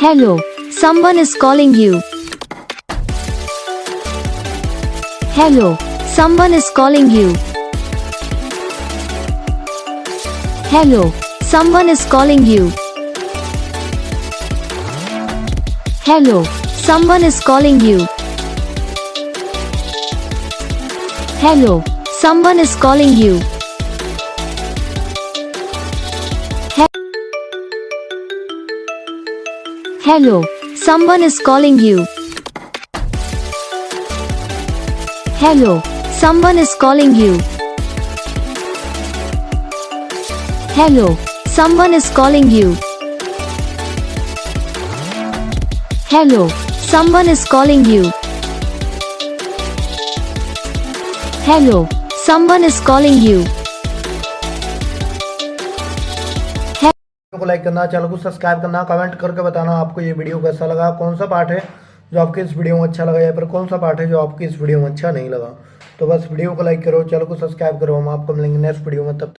Hello, someone is calling you. Hello, someone is calling you. Hello, someone is calling you. Hello, someone is calling you. Hello, someone is calling you. Hello, someone is calling you. Hello, someone is calling you. Hello, someone is calling you. Hello, someone is calling you. Hello, someone is calling you. को like करना, channel को subscribe करना, comment करके बताना आपको ये video कैसा लगा, कौन सा पार्ट है जो आपके इस वीडियो में अच्छा लगा या फिर कौन सा पार्ट है जो आपकी इस वीडियो में अच्छा नहीं लगा। तो बस वीडियो को लाइक करो, चैनल को सब्सक्राइब करो। हम आपको मिलेंगे नेक्स्ट वीडियो में, तब